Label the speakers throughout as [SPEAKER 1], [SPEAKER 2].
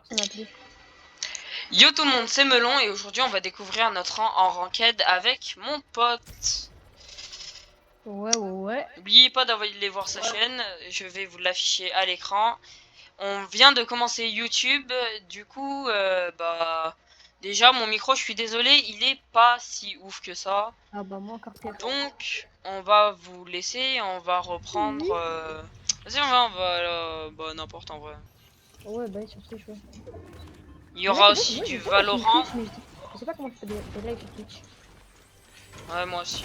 [SPEAKER 1] Ça m'a plu.
[SPEAKER 2] Yo tout le monde, c'est Melon et aujourd'hui on va découvrir notre rang en ranked avec mon pote.
[SPEAKER 1] Ouais.
[SPEAKER 2] N'oubliez pas d'aller voir sa chaîne, je vais vous l'afficher à l'écran. On vient de commencer YouTube, du coup, déjà mon micro, je suis désolé, il est pas si ouf que ça.
[SPEAKER 1] Ah bah moi encore pire.
[SPEAKER 2] Donc, on va vous laisser, on va reprendre... Vas-y, bah n'importe en vrai.
[SPEAKER 1] Ouais, bah sur Twitch, ouais.
[SPEAKER 2] Il y
[SPEAKER 1] Mais mec,
[SPEAKER 2] aura
[SPEAKER 1] en fait,
[SPEAKER 2] aussi
[SPEAKER 1] moi
[SPEAKER 2] du
[SPEAKER 1] j'ai déjà ma chaîne
[SPEAKER 2] Valorant.
[SPEAKER 1] Twitch, mais je sais pas comment je fais des lives sur Twitch.
[SPEAKER 2] Ouais, moi aussi.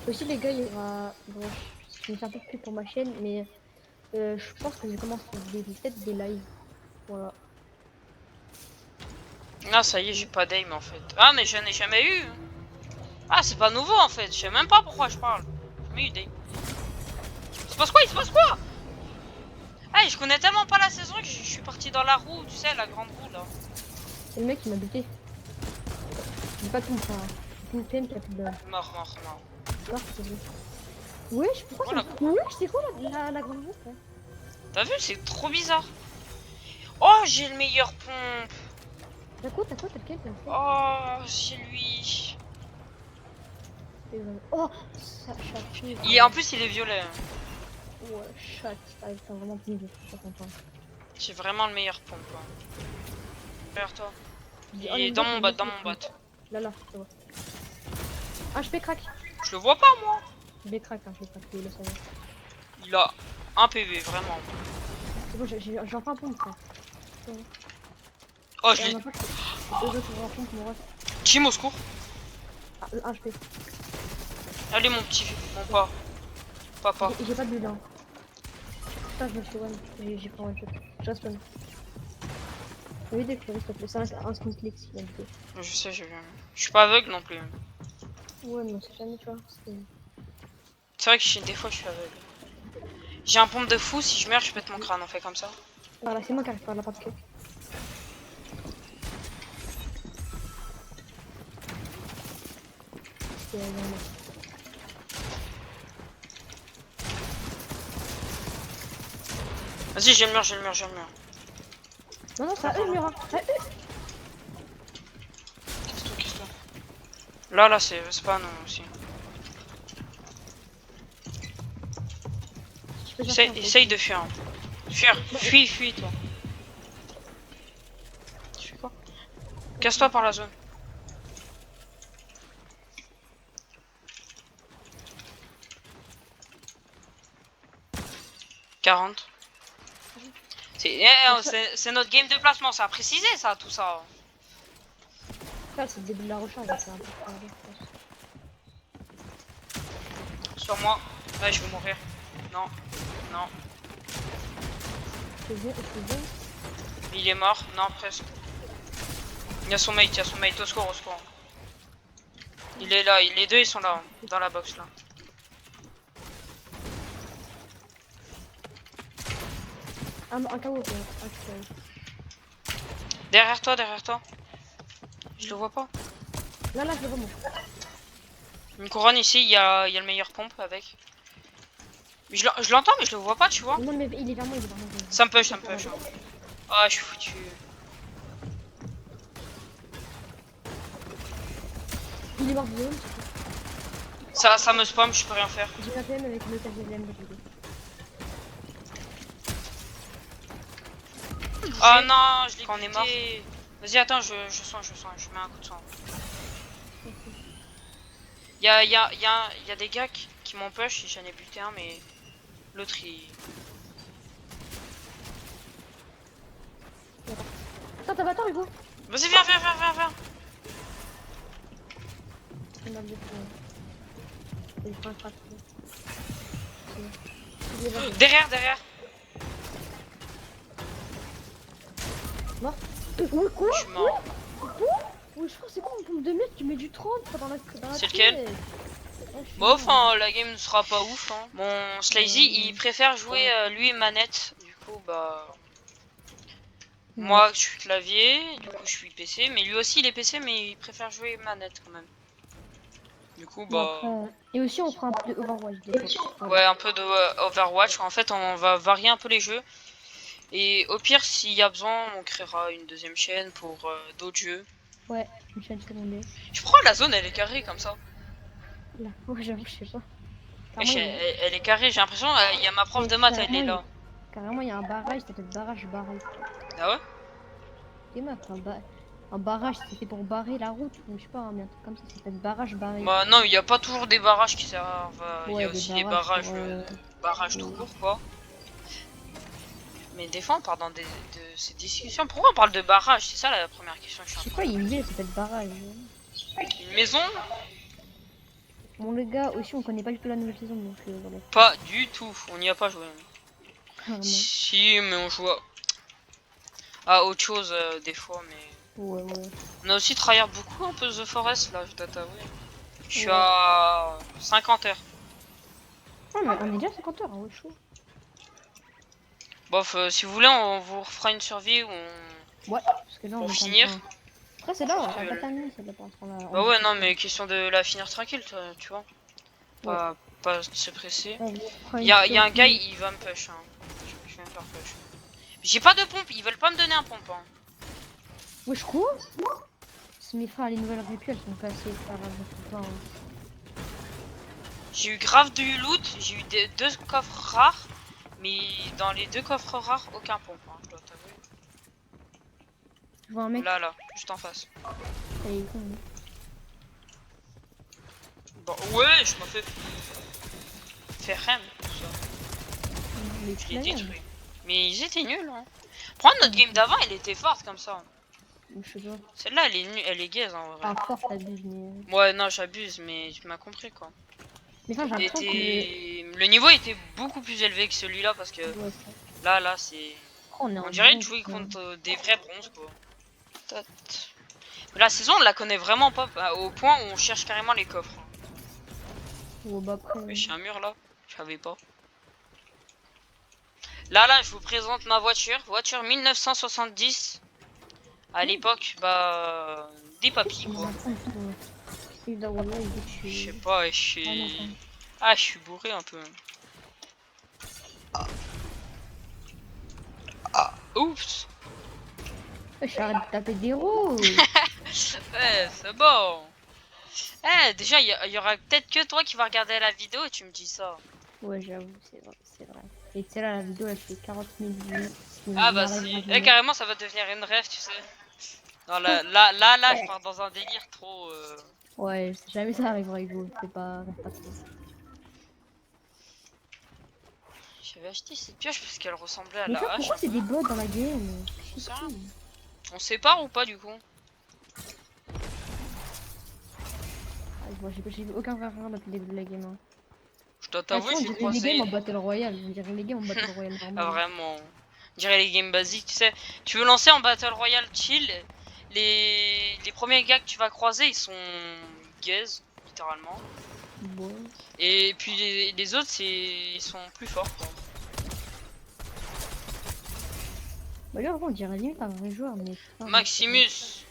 [SPEAKER 1] Aussi, les gars, il y aura. Bon, je me fais un peu de pub pour ma chaîne, mais je pense que je commence à faire peut-être des lives. Voilà.
[SPEAKER 2] Ah, ça y est, j'ai pas d'aim en fait. Ah, mais j'en ai jamais eu. Ah, c'est pas nouveau en fait. Je sais même pas pourquoi je parle. J'ai jamais eu d'aim. Il se passe quoi? Il se passe quoi? Ah, je connais tellement pas la saison que je suis parti dans la roue, tu sais, la grande roue là.
[SPEAKER 1] C'est le mec qui m'a buté. J'ai pas tout, enfin. J'ai une PM qui a plus de balle.
[SPEAKER 2] Mort.
[SPEAKER 1] Mort, c'est vrai. Wesh, pourquoi
[SPEAKER 2] Voilà.
[SPEAKER 1] c'est. Wesh, c'est quoi la grande roue, frère?
[SPEAKER 2] T'as vu? C'est trop bizarre. Oh, j'ai le meilleur pompe.
[SPEAKER 1] T'as lequel? T'as lequel?
[SPEAKER 2] Oh, c'est lui.
[SPEAKER 1] Oh, ça chatouille.
[SPEAKER 2] En plus, il est violet.
[SPEAKER 1] Ouais, chat. T'as vraiment plus de je suis content.
[SPEAKER 2] J'ai vraiment le meilleur pompe. Derrière toi. Il
[SPEAKER 1] Oh,
[SPEAKER 2] est dans mon bot.
[SPEAKER 1] Là, c'est bon. Ah, je fais crack.
[SPEAKER 2] Je le vois pas moi.
[SPEAKER 1] Je vais crack, il le savait.
[SPEAKER 2] Il a un PV, vraiment.
[SPEAKER 1] C'est bon, j'ai enfin un pompe, frère.
[SPEAKER 2] Oh, je l'ai.
[SPEAKER 1] Deux autres en pompe, mon ref.
[SPEAKER 2] Team au secours.
[SPEAKER 1] Ah, le HP.
[SPEAKER 2] Allez, mon petit. Mon papa.
[SPEAKER 1] J'ai pas de bulle, hein. Putain, je me suis one. J'ai pris un one shot. Je reste one. Oui, dès que s'il te plaît. C'est un skin click s'il a buté.
[SPEAKER 2] Je sais, j'ai vu. Je suis pas aveugle non plus.
[SPEAKER 1] Ouais, mais on sait jamais, tu vois.
[SPEAKER 2] C'est vrai que des fois je suis aveugle. J'ai un pompe de fou, si je meurs, je pète mon crâne, on fait comme ça.
[SPEAKER 1] Par là, c'est moi qui arrive par la porte clé.
[SPEAKER 2] Vas-y, j'ai le mur.
[SPEAKER 1] Non, c'est à eux le mur, hein. C'est à eux.
[SPEAKER 2] Qu'est-ce que Là, c'est pas non aussi. Essaye de fuir. Fuis, toi. Tu fais quoi? Casse-toi par la zone. C'est notre game de placement, ça a précisé ça, tout ça.
[SPEAKER 1] Ça, c'est le début de la recharge, c'est un peu je pense.
[SPEAKER 2] Sur moi. Ouais, je vais mourir. Non.
[SPEAKER 1] C'est bon.
[SPEAKER 2] Il est mort. Non, presque. Il y a son mate, au secours. Il est là, les deux ils sont là, dans la box là.
[SPEAKER 1] Un KO,
[SPEAKER 2] Derrière toi. Je le vois pas.
[SPEAKER 1] Là, je le vois, moi.
[SPEAKER 2] Une couronne ici, il y a le meilleur pompe avec. Mais je l'entends, mais je le vois pas, tu vois.
[SPEAKER 1] Non, mais il est vers moi,
[SPEAKER 2] Ça me push. Ah, je suis foutu.
[SPEAKER 1] Il est mort de zone.
[SPEAKER 2] Ça me spam, je peux rien faire.
[SPEAKER 1] J'ai pas PM avec le KGLM de vidéo.
[SPEAKER 2] Oh non, je l'ai quand on est mort. Vas-y, attends, je soigne, je mets un coup de soin. Il y a des gars qui m'ont push, j'en ai buté un, mais l'autre il...
[SPEAKER 1] Attends, t'as battu, Hugo.
[SPEAKER 2] Vas-y, viens. Derrière.
[SPEAKER 1] Mort. Quoi?
[SPEAKER 2] Je suis mort.
[SPEAKER 1] Oui, je crois que c'est quoi une pompe de mètre? Tu mets du 30 dans la
[SPEAKER 2] C'est lequel? Bon, enfin, la game ne sera pas ouf. Hein. Mon Slazy, il préfère jouer lui manette. Du coup, bah. Moi, je suis clavier, du coup, je suis PC. Mais lui aussi, il est PC, mais il préfère jouer manette quand même. Du coup, bah.
[SPEAKER 1] Et aussi, on prend un peu de Overwatch.
[SPEAKER 2] Ouais, un peu de Overwatch. En fait, on va varier un peu les jeux. Et au pire, s'il y a besoin, on créera une deuxième chaîne pour d'autres jeux.
[SPEAKER 1] Ouais, une chaîne secondaire.
[SPEAKER 2] Je crois que la zone elle est carrée comme ça.
[SPEAKER 1] Là, ouais, j'avoue, je sais pas.
[SPEAKER 2] Wesh,
[SPEAKER 1] Carrément, il y a...
[SPEAKER 2] elle est carrée, j'ai l'impression, il y a ma prof
[SPEAKER 1] Mais
[SPEAKER 2] de maths, elle
[SPEAKER 1] carrément,
[SPEAKER 2] est là.
[SPEAKER 1] carrément, il y a un barrage, ça s'appelle barrage barré.
[SPEAKER 2] Ah ouais?
[SPEAKER 1] Et meuf, un barrage, c'était pour barrer la route, ou je sais pas, un truc comme ça s'appelle barrage barré.
[SPEAKER 2] Bah non, il n'y a pas toujours des barrages qui servent. Il y a
[SPEAKER 1] Ouais, des
[SPEAKER 2] aussi les
[SPEAKER 1] barrages
[SPEAKER 2] barrages,
[SPEAKER 1] pour...
[SPEAKER 2] barrages tout
[SPEAKER 1] oui.
[SPEAKER 2] court quoi. Mais des fois on parle dans de ces discussions. Pourquoi on parle de barrages? C'est ça la première question que je
[SPEAKER 1] Je
[SPEAKER 2] suis
[SPEAKER 1] sais
[SPEAKER 2] en
[SPEAKER 1] pas,
[SPEAKER 2] train
[SPEAKER 1] il y a une ville, ça s'appelle barrage.
[SPEAKER 2] de... Une maison?
[SPEAKER 1] Bon, les gars, aussi, on connaît pas du tout la nouvelle saison, donc voilà.
[SPEAKER 2] Pas du tout, on n'y a pas joué.
[SPEAKER 1] Carrément.
[SPEAKER 2] Si, mais on joue à autre chose des fois, mais...
[SPEAKER 1] Ouais, ouais.
[SPEAKER 2] On a aussi travaillé beaucoup un peu The Forest là, je dois t'avouer. Je suis
[SPEAKER 1] Ouais.
[SPEAKER 2] à 50 heures.
[SPEAKER 1] Ah, mais on est déjà à 50 heures, hein, ouais, chaud.
[SPEAKER 2] Bof, si vous voulez, on vous refera une survie où on...
[SPEAKER 1] Ouais, parce que là, on
[SPEAKER 2] Pour
[SPEAKER 1] va
[SPEAKER 2] finir.
[SPEAKER 1] Après, c'est là, on
[SPEAKER 2] Parce
[SPEAKER 1] va
[SPEAKER 2] que
[SPEAKER 1] pas terminer, c'est là pour l'instant. Là,
[SPEAKER 2] Bah ouais, non, mais question de la finir tranquille, tu vois.
[SPEAKER 1] Ouais.
[SPEAKER 2] Pas se presser.
[SPEAKER 1] On vous fera
[SPEAKER 2] Il
[SPEAKER 1] une
[SPEAKER 2] y a un
[SPEAKER 1] survie.
[SPEAKER 2] gars, il va me push. Hein. Je vais me faire push. J'ai pas de pompe, ils veulent pas me donner un pompe. Hein.
[SPEAKER 1] Wesh, quoi? C'est mes frères, les nouvelles répus, elles sont cassées, frère, tout le temps. Hein.
[SPEAKER 2] J'ai eu grave du loot, j'ai eu deux coffres rares. Mais dans les deux coffres rares, aucun pompe, hein, je dois t'avouer.
[SPEAKER 1] Je vois un mec.
[SPEAKER 2] Là, juste en face.
[SPEAKER 1] Il est con, lui.
[SPEAKER 2] Bon, ouais, je m'en fais... Faire rien, tout ça.
[SPEAKER 1] Il est
[SPEAKER 2] Je l'ai
[SPEAKER 1] clair.
[SPEAKER 2] détruit. Mais ils étaient nuls, hein. Prends notre game d'avant, elle était forte comme ça.
[SPEAKER 1] Je sais pas.
[SPEAKER 2] Celle-là, elle est nulle, elle est gaze en vrai.
[SPEAKER 1] Ah, fort, t'abuses, mais.
[SPEAKER 2] Ouais, non, j'abuse, mais tu m'as compris quoi.
[SPEAKER 1] Mais enfin, j'ai l'impression que.
[SPEAKER 2] Le niveau était beaucoup plus élevé que celui-là parce que
[SPEAKER 1] Ouais,
[SPEAKER 2] là, c'est.
[SPEAKER 1] oh, on est en
[SPEAKER 2] On dirait
[SPEAKER 1] bronze,
[SPEAKER 2] jouer
[SPEAKER 1] là.
[SPEAKER 2] contre des vrais bronzes quoi. Tot. La saison, on la connaît vraiment pas au point où on cherche carrément les coffres.
[SPEAKER 1] Ouais, bah après.
[SPEAKER 2] Mais j'ai un mur là, je savais pas. Là, je vous présente ma voiture 1970. À l'époque, bah, des papis quoi. Je sais pas, je suis. Ah, je suis bourré un peu. Oups.
[SPEAKER 1] J'arrête de taper des roues.
[SPEAKER 2] Ouais, c'est bon. Eh, déjà, il y aura peut-être que toi qui va regarder la vidéo et tu me dis ça.
[SPEAKER 1] Ouais, j'avoue, c'est vrai, c'est vrai. Et tu sais, là, la vidéo, elle fait 40 000 vues.
[SPEAKER 2] Ah bah si. Eh, carrément, ça va devenir une rêve, tu sais. Non, là, je pars dans un délire trop...
[SPEAKER 1] Ouais, jamais ça arrivera avec vous, c'est pas trop.
[SPEAKER 2] J'avais acheté cette pioche parce qu'elle ressemblait à
[SPEAKER 1] Mais
[SPEAKER 2] la
[SPEAKER 1] ça,
[SPEAKER 2] hache.
[SPEAKER 1] pourquoi c'est des bots dans la game?
[SPEAKER 2] J'en sais rien. On sépare ou pas du coup?
[SPEAKER 1] J'ai vu aucun frère depuis le début de la game. Hein.
[SPEAKER 2] Je dois t'avouer,
[SPEAKER 1] on
[SPEAKER 2] j'ai
[SPEAKER 1] dirait les
[SPEAKER 2] croisé...
[SPEAKER 1] games en Battle Royale. On dirait les games en Battle Royale
[SPEAKER 2] Ah
[SPEAKER 1] normal.
[SPEAKER 2] vraiment. On dirait les games basiques, tu sais. Tu veux lancer en Battle Royale chill, les premiers gars que tu vas croiser, ils sont gaze, littéralement.
[SPEAKER 1] Bon.
[SPEAKER 2] Et puis les autres, ils sont plus forts. Quoi.
[SPEAKER 1] Bah là, on dirait limite un vrai joueur, mais...
[SPEAKER 2] Maximus,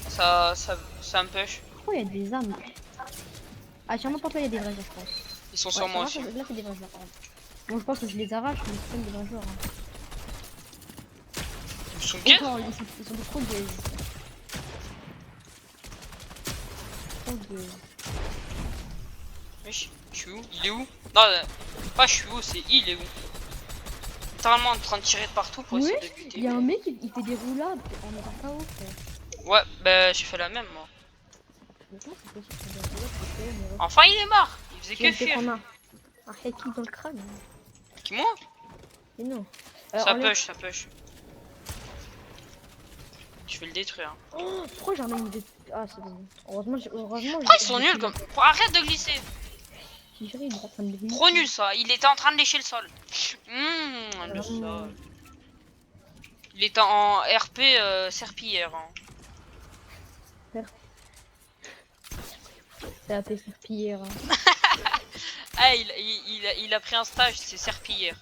[SPEAKER 2] ça me push.
[SPEAKER 1] Pourquoi il y a des armes? Ah, sûrement pour toi, il y a des vrais joueurs, je pense.
[SPEAKER 2] Ils sont sur moi aussi.
[SPEAKER 1] Là, c'est des vrais joueurs, par contre. Bon, je pense que je les arrache, mais c'est pas des vrais joueurs. Hein.
[SPEAKER 2] Ils sont gays.
[SPEAKER 1] Ils sont trop gays. Trop gays.
[SPEAKER 2] Mais je suis où? Il est où? Non, pas je suis où, c'est il est où? Littéralement en train de tirer de partout pour essayer de buter.
[SPEAKER 1] Il y a un mec, il fait des roulades en étant KO, frère.
[SPEAKER 2] Ouais, bah j'ai fait la même moi.
[SPEAKER 1] Mais comment c'est possible qu'on doit faire ça, mais...
[SPEAKER 2] Enfin il est mort. Il faisait que fuir.
[SPEAKER 1] Un hacking dans le crâne.
[SPEAKER 2] Qui moi?
[SPEAKER 1] Mais non.
[SPEAKER 2] Ça push, ça push. Je vais le détruire.
[SPEAKER 1] Oh, pourquoi j'en ai une de... Ah, c'est bon. Heureusement,
[SPEAKER 2] Pourquoi ils sont nuls comme... Arrête de glisser.
[SPEAKER 1] Il est en train de
[SPEAKER 2] Trop nul ça, il était en train de lécher le sol. Le sol. Il était en RP serpillière. Hein.
[SPEAKER 1] C'est AP serpillière.
[SPEAKER 2] Ah, il a pris un stage, c'est serpillière.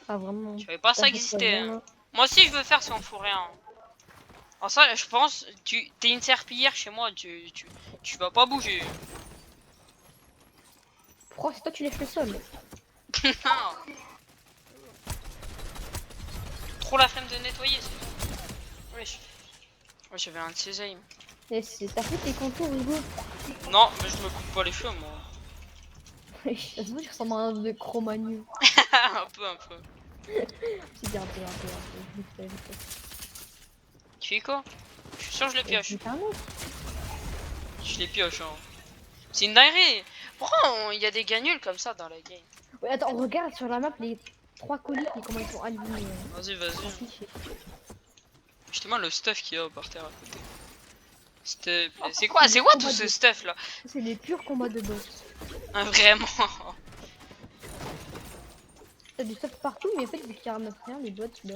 [SPEAKER 1] Ah, vraiment.
[SPEAKER 2] Je savais pas ça existait. Hein. Moi aussi je veux faire sans fourrer. Hein. En ça, je pense, t'es une serpillière chez moi, tu vas pas bouger.
[SPEAKER 1] Pourquoi c'est toi tu lèches le sol?
[SPEAKER 2] trop la flemme de nettoyer, c'est tout. Wesh. Ouais, j'avais un de ses aims.
[SPEAKER 1] Et t'as fait tes contours, Hugo?
[SPEAKER 2] Non, mais je me coupe pas les cheveux, moi.
[SPEAKER 1] Ça se voit, tu ressembles à un de Cro-Magnon.
[SPEAKER 2] Un peu, un peu.
[SPEAKER 1] C'est bien, un peu, un peu, un peu. Vite fait, vite fait.
[SPEAKER 2] Tu fais quoi? Je suis sûr que je les pioche.
[SPEAKER 1] J'ai un autre.
[SPEAKER 2] Je les pioche, hein. C'est une dinguerie. Pourquoi il y a des gagnules comme ça dans la game?
[SPEAKER 1] Ouais, attends, regarde sur la map les 3 colis et comment ils sont alignés.
[SPEAKER 2] Vas-y, vas-y.
[SPEAKER 1] Affichés.
[SPEAKER 2] Justement, le stuff qu'il y a par terre à côté.
[SPEAKER 1] Oh,
[SPEAKER 2] C'est quoi tout
[SPEAKER 1] combat
[SPEAKER 2] ce
[SPEAKER 1] de-
[SPEAKER 2] stuff là?
[SPEAKER 1] C'est les purs combats de boss.
[SPEAKER 2] Ah, vraiment?
[SPEAKER 1] T'as du stuff partout, mais en fait, vu qu'ils ramassent rien, les bots, bah...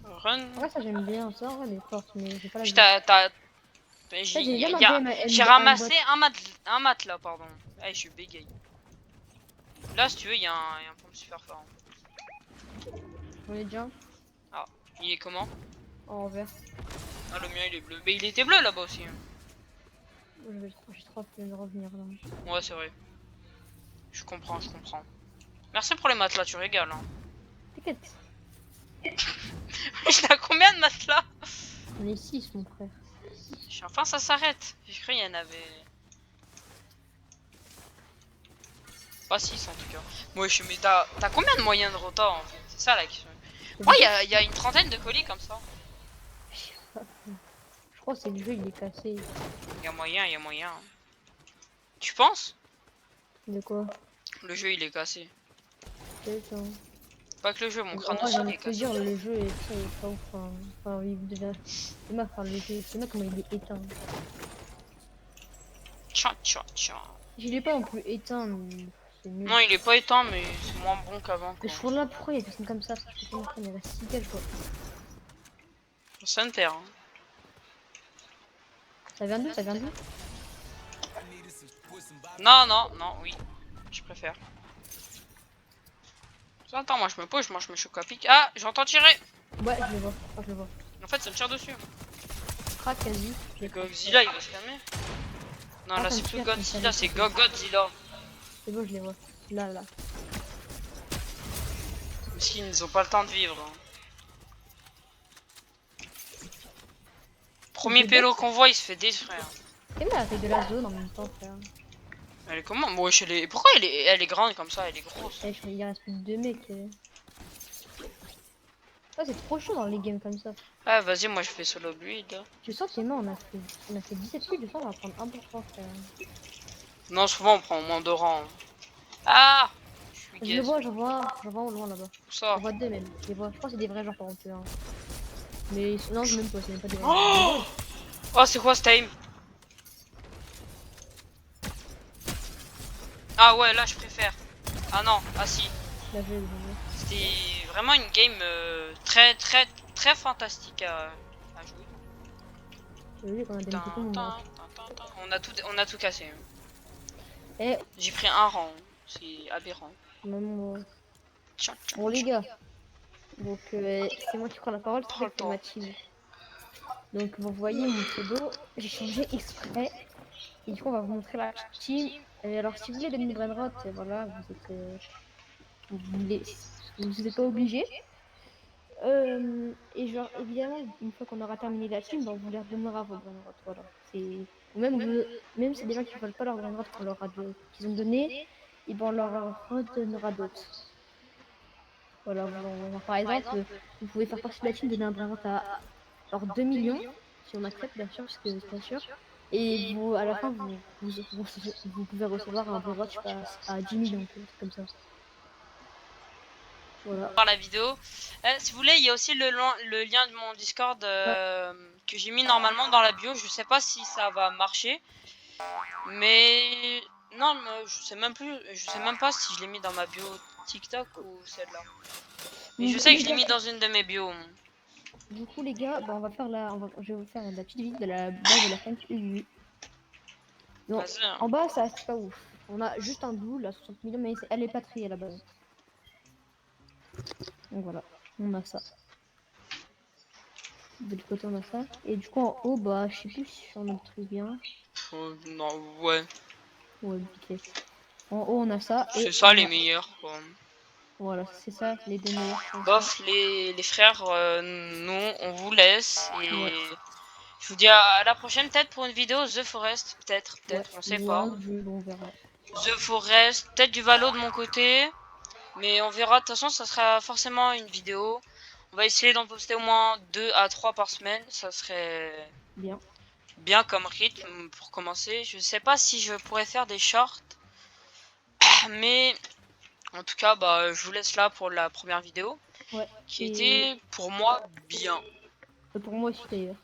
[SPEAKER 2] Run.
[SPEAKER 1] Ouais, ça j'aime bien, ça, ouais, les forces, mais j'ai pas la vie.
[SPEAKER 2] Putain,
[SPEAKER 1] J'ai jamais
[SPEAKER 2] j'ai ramassé un matelas, pardon. Ah, je suis bégaye. Là, si tu veux, il y a un pompe super fort.
[SPEAKER 1] On est déjà
[SPEAKER 2] Ah, il est comment?
[SPEAKER 1] en vert.
[SPEAKER 2] Ah, le mien il est bleu. Mais il était bleu là-bas aussi. Hein.
[SPEAKER 1] J'ai trop fait de revenir là.
[SPEAKER 2] Ouais, c'est vrai. Je comprends, je comprends. Merci pour les matelas, tu régales. Hein.
[SPEAKER 1] T'inquiète,
[SPEAKER 2] Je l'ai à combien de matelas?
[SPEAKER 1] on est 6, mon frère.
[SPEAKER 2] Enfin, ça s'arrête. J'ai cru qu'il y en avait. Pas 6 en tout cas. Moi, je suis. Mais t'as combien de moyens de rota en fait? C'est ça la question. Moi, il y a une trentaine de colis comme ça.
[SPEAKER 1] Je crois que c'est le jeu, il est cassé.
[SPEAKER 2] Il y a moyen, il y a moyen. Tu penses?
[SPEAKER 1] De quoi?
[SPEAKER 2] Le jeu il est cassé.
[SPEAKER 1] C'est ça.
[SPEAKER 2] Pas que le jeu, mon crâne
[SPEAKER 1] Moi,
[SPEAKER 2] aussi
[SPEAKER 1] j'ai
[SPEAKER 2] il
[SPEAKER 1] envie
[SPEAKER 2] est
[SPEAKER 1] de te
[SPEAKER 2] cassé.
[SPEAKER 1] dire, le jeu est très pas ouf. Enfin, il devient. C'est mal, enfin, le jeu, c'est mal comment il est éteint.
[SPEAKER 2] Tcha tcha tcha.
[SPEAKER 1] Je l'ai pas non plus éteint, mais c'est nul.
[SPEAKER 2] Non, il est pas éteint, mais c'est moins bon qu'avant.
[SPEAKER 1] Mais je trouve là, pourquoi il y a des personnes comme ça? Parce que je sais pas mon frère, il reste 6 gars, quoi.
[SPEAKER 2] Ça me perd. Hein.
[SPEAKER 1] Ça vient d'où? Ça vient d'où?
[SPEAKER 2] Non, non, non, oui. Je préfère. Attends, moi je me pose, moi je me choque à pic. Ah, j'entends tirer.
[SPEAKER 1] Ouais, je le vois. Ah, je le vois.
[SPEAKER 2] En fait, ça me tire dessus.
[SPEAKER 1] Crac, quasi.
[SPEAKER 2] Le Godzilla, il va se calmer. Non,
[SPEAKER 1] Ah,
[SPEAKER 2] là
[SPEAKER 1] ça
[SPEAKER 2] c'est
[SPEAKER 1] me
[SPEAKER 2] plus
[SPEAKER 1] tire, ça me
[SPEAKER 2] Godzilla,
[SPEAKER 1] tire.
[SPEAKER 2] c'est Godzilla.
[SPEAKER 1] C'est bon, je les vois. Là, là.
[SPEAKER 2] Parce qu'ils ont pas le temps de vivre. Hein. Premier pélo qu'on voit, il se fait détruire.
[SPEAKER 1] Et mais avec de la zone en même temps, frère.
[SPEAKER 2] Elle est comment? Moi, pourquoi elle est grande comme ça? Elle est grosse.
[SPEAKER 1] Eh, il reste plus que 2 mecs. Ah, c'est trop chaud dans les games comme ça.
[SPEAKER 2] Ah, vas-y, moi je fais solo bleed.
[SPEAKER 1] Je sens que c'est mort, on a fait 17 kills, je sens on va prendre 1%, frère.
[SPEAKER 2] Non, souvent on prend au moins 2 rangs. Ah! Je suis
[SPEAKER 1] Je
[SPEAKER 2] gay.
[SPEAKER 1] le vois, j'en vois au loin là-bas.
[SPEAKER 2] Où ça?
[SPEAKER 1] J'en vois 2 même, je les vois. Je crois que c'est des vrais gens par contre. Hein. Mais non, je même pas, c'est même pas des vrais.
[SPEAKER 2] Oh! Oh, c'est quoi ce time? Ah ouais, là je préfère. Ah non, ah si.
[SPEAKER 1] Là, je
[SPEAKER 2] C'était vraiment une game très très très fantastique à jouer.
[SPEAKER 1] J'ai vu qu'on a des
[SPEAKER 2] Tin,
[SPEAKER 1] tout le monde.
[SPEAKER 2] tin, tin, tin. On a tout cassé.
[SPEAKER 1] Eh,
[SPEAKER 2] J'ai pris un rang. C'est aberrant.
[SPEAKER 1] maman.
[SPEAKER 2] Tcha, tcha,
[SPEAKER 1] Bon, les
[SPEAKER 2] tcha.
[SPEAKER 1] gars, donc c'est moi qui prends la parole, c'est
[SPEAKER 2] Prends le
[SPEAKER 1] vrai que c'est ma
[SPEAKER 2] temps.
[SPEAKER 1] team. Donc, vous voyez mon pseudo, j'ai changé exprès. Et du coup, on va vous montrer la team. Alors, si vous voulez donner une brain rot, voilà, vous êtes. Vous êtes pas obligés. Et genre, évidemment, une fois qu'on aura terminé la team, ben, on vous les redonnera vos brain rot. Voilà. Ou même, même si c'est des gens qui ne veulent pas leur brain rot qu'ils ont donné, et ben on leur redonnera d'autres. Voilà, par exemple, vous pouvez faire partie de la team, donner un brain rot à genre 2 millions, si on accepte, bien sûr, parce que c'est pas sûr. Et vous, à la fin, vous pouvez recevoir un brain rot, je sais pas, à 10 millions, tu vois, c'est comme ça. Voilà.
[SPEAKER 2] Par la vidéo. Si vous voulez, il y a aussi le lien de mon Discord
[SPEAKER 1] Ouais.
[SPEAKER 2] que j'ai mis normalement dans la bio. Je sais pas si ça va marcher, mais non, mais je sais même plus. Je sais même pas si je l'ai mis dans ma bio TikTok ou celle-là. Mais je sais que je l'ai mis dans une de mes bios.
[SPEAKER 1] Du coup, les gars, bah, je vais vous faire la petite visite de la base de la French UU. Donc,
[SPEAKER 2] Vas-y. Hein.
[SPEAKER 1] en bas, ça c'est pas ouf. On a juste un double à 60 millions, mais elle est pas triée à la base. Donc voilà, on a ça. De l'autre côté, on a ça. Et du coup, en haut, bah, je sais plus si on a le truc bien.
[SPEAKER 2] Non, ouais.
[SPEAKER 1] Ouais, vite fait. En haut, on a ça. Et
[SPEAKER 2] C'est ça les meilleurs, quoi.
[SPEAKER 1] voilà, c'est ça, les deux meilleurs pour l'instant.
[SPEAKER 2] Bof, les frères, nous, on vous laisse. Et
[SPEAKER 1] Ouais.
[SPEAKER 2] je vous dis à la prochaine, peut-être pour une vidéo The Forest. Peut-être,
[SPEAKER 1] Ouais.
[SPEAKER 2] on sait
[SPEAKER 1] Ou
[SPEAKER 2] pas.
[SPEAKER 1] un autre jeu, on verra.
[SPEAKER 2] The Forest, peut-être du Valo de mon côté. Mais on verra, de toute façon, ça sera forcément une vidéo. On va essayer d'en poster au moins 2 à 3 par semaine. Ça serait
[SPEAKER 1] Bien.
[SPEAKER 2] bien comme rythme pour commencer. Je sais pas si je pourrais faire des shorts. Mais en tout cas, bah, je vous laisse là pour la première vidéo.
[SPEAKER 1] Ouais.
[SPEAKER 2] Qui
[SPEAKER 1] Et
[SPEAKER 2] était pour moi bien.
[SPEAKER 1] pour moi aussi d'ailleurs.